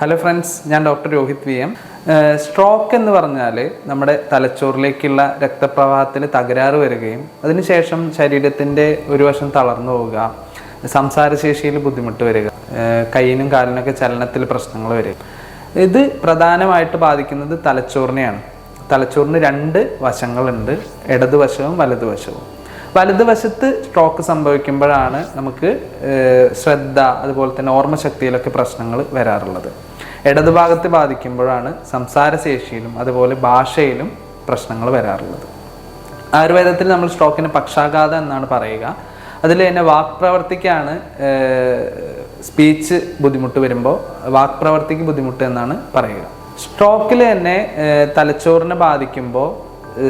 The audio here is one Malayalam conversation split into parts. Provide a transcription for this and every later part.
ഹലോ ഫ്രണ്ട്സ്, ഞാൻ doctor Rohit V M. Stroke എന്ന് പറഞ്ഞാൽ നമ്മുടെ തലച്ചോറിലേക്കുള്ള രക്തപ്രവാഹത്തിൽ തകരാറ് വരികയും അതിനുശേഷം ശരീരത്തിൻ്റെ ഒരു വശം തളർന്നു പോവുക, സംസാരശേഷിയിൽ ബുദ്ധിമുട്ട് വരിക, കൈയിനും കാലിനൊക്കെ ചലനത്തിൽ പ്രശ്നങ്ങൾ വരിക. ഇത് പ്രധാനമായിട്ട് ബാധിക്കുന്നത് തലച്ചോറിനെയാണ്. തലച്ചോറിന് രണ്ട് വശങ്ങളുണ്ട്, ഇടതുവശവും വലതുവശവും. വലതുവശത്ത് സ്ട്രോക്ക് സംഭവിക്കുമ്പോഴാണ് നമുക്ക് ശ്രദ്ധ, അതുപോലെ തന്നെ ഓർമ്മശക്തിയിലൊക്കെ പ്രശ്നങ്ങൾ വരാറുള്ളത്. ഇടതുഭാഗത്ത് ബാധിക്കുമ്പോഴാണ് സംസാരശേഷിയിലും അതുപോലെ ഭാഷയിലും പ്രശ്നങ്ങൾ വരാറുള്ളത്. ആയുർവേദത്തിൽ നമ്മൾ സ്ട്രോക്കിന് പക്ഷാഘാതം എന്നാണ് പറയുക. അതിൽ തന്നെ വാക്പ്രവർത്തിക്കാണ്, സ്പീച്ച് ബുദ്ധിമുട്ട് വരുമ്പോൾ വാക്പ്രവർത്തിക്ക് ബുദ്ധിമുട്ട് എന്നാണ് പറയുക. സ്ട്രോക്കിൽ തന്നെ തലച്ചോറിനെ ബാധിക്കുമ്പോൾ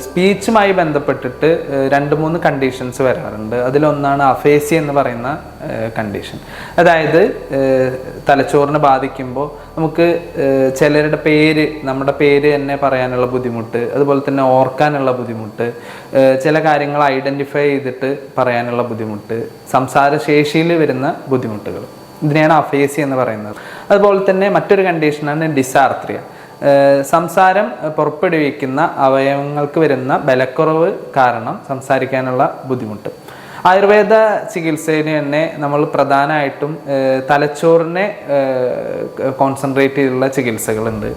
സ്പീച്ചുമായി ബന്ധപ്പെട്ടിട്ട് 2-3 കണ്ടീഷൻസ് വരാറുണ്ട്. അതിലൊന്നാണ് അഫേസിയ എന്ന് പറയുന്ന കണ്ടീഷൻ. അതായത് തലച്ചോറിനെ ബാധിക്കുമ്പോൾ നമുക്ക് ചിലരുടെ നമ്മുടെ പേര് തന്നെ പറയാനുള്ള ബുദ്ധിമുട്ട്, അതുപോലെ തന്നെ ഓർക്കാനുള്ള ബുദ്ധിമുട്ട്, ചില കാര്യങ്ങൾ ഐഡൻറ്റിഫൈ ചെയ്തിട്ട് പറയാനുള്ള ബുദ്ധിമുട്ട്, സംസാരശേഷിയിൽ വരുന്ന ബുദ്ധിമുട്ടുകൾ, ഇതിനെയാണ് അഫേസിയ എന്ന് പറയുന്നത്. അതുപോലെ തന്നെ മറ്റൊരു കണ്ടീഷനാണ് ഡിസാർത്രിയ. സംസാരം പുറപ്പെടുവിക്കുന്ന അവയവങ്ങൾക്ക് വരുന്ന ബലക്കുറവ് കാരണം സംസാരിക്കാനുള്ള ബുദ്ധിമുട്ട്. ആയുർവേദ ചികിത്സയിൽ തന്നെ നമ്മൾ പ്രധാനമായിട്ടും തലച്ചോറിനെ കോൺസെൻട്രേറ്റ് ചെയ്തുള്ള ചികിത്സകളുണ്ട്.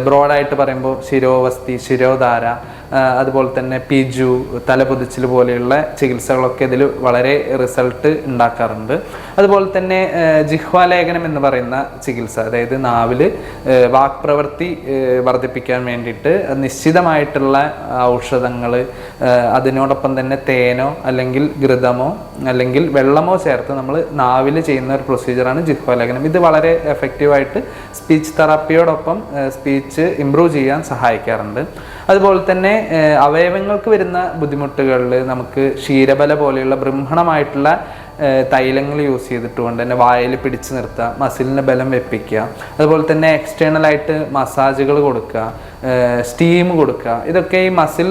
ബ്രോഡായിട്ട് പറയുമ്പോൾ ശിരോവസ്തി, ശിരോധാര, അതുപോലെ തന്നെ പിജു, തലപൊതിച്ചിൽ പോലെയുള്ള ചികിത്സകളൊക്കെ ഇതിൽ വളരെ റിസൾട്ട് ഉണ്ടാക്കാറുണ്ട്. അതുപോലെ തന്നെ ജിഹ്വാലേഖനം എന്ന് പറയുന്ന ചികിത്സ, അതായത് നാവിൽ വാക്പ്രവൃത്തി വർദ്ധിപ്പിക്കാൻ വേണ്ടിയിട്ട് നിശ്ചിതമായിട്ടുള്ള ഔഷധങ്ങൾ, അതിനോടൊപ്പം തന്നെ തേനോ അല്ലെങ്കിൽ ഘൃതമോ അല്ലെങ്കിൽ വെള്ളമോ ചേർത്ത് നമ്മൾ നാവിൽ ചെയ്യുന്ന ഒരു പ്രൊസീജിയറാണ് ജിഹ്വാലേഖനം. ഇത് വളരെ എഫക്റ്റീവായിട്ട് സ്പീച്ച് തെറാപ്പിയോടൊപ്പം സ്പീച്ച് ഇംപ്രൂവ് ചെയ്യാൻ സഹായിക്കാറുണ്ട്. അതുപോലെ തന്നെ അവയവങ്ങൾക്ക് വരുന്ന ബുദ്ധിമുട്ടുകളിൽ നമുക്ക് ക്ഷീരബല പോലെയുള്ള ബ്രഹ്മണമായിട്ടുള്ള തൈലങ്ങൾ യൂസ് ചെയ്തിട്ട് കൊണ്ട് തന്നെ വായിൽ പിടിച്ചു നിർത്തുക, മസിലിന് ബലം വെപ്പിക്കുക, അതുപോലെ തന്നെ എക്സ്റ്റേണലായിട്ട് മസാജുകൾ കൊടുക്കുക, സ്റ്റീം കൊടുക്കുക. ഇതൊക്കെ ഈ മസിൽ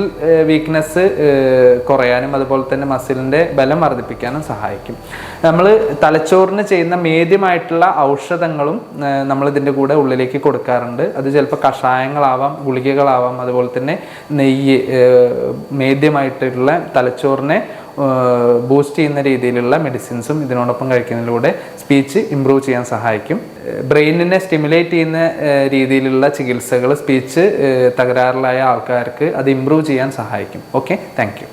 വീക്ക്നെസ് കുറയാനും അതുപോലെ തന്നെ മസിലിൻ്റെ ബലം വർദ്ധിപ്പിക്കാനും സഹായിക്കും. നമ്മൾ തലച്ചോറിന് ചെയ്യുന്ന മേദ്യമായിട്ടുള്ള ഔഷധങ്ങളും നമ്മളിതിൻ്റെ കൂടെ ഉള്ളിലേക്ക് കൊടുക്കാറുണ്ട്. അത് ചിലപ്പോൾ കഷായങ്ങളാവാം, ഗുളികകളാവാം, അതുപോലെ തന്നെ നെയ്യ്, മേദ്യമായിട്ടുള്ള തലച്ചോറിനെ ബൂസ്റ്റ് ചെയ്യുന്ന രീതിയിലുള്ള മെഡിസിൻസും ഇതിനോടൊപ്പം കഴിക്കുന്നതിലൂടെ സ്പീച്ച് ഇംപ്രൂവ് ചെയ്യാൻ സഹായിക്കും. ബ്രെയിനിനെ സ്റ്റിമുലേറ്റ് ചെയ്യുന്ന രീതിയിലുള്ള ചികിത്സകൾ സ്പീച്ച് തകരാറിലായ ആൾക്കാർക്ക് അത് ഇംപ്രൂവ് ചെയ്യാൻ സഹായിക്കും. Okay, thank you.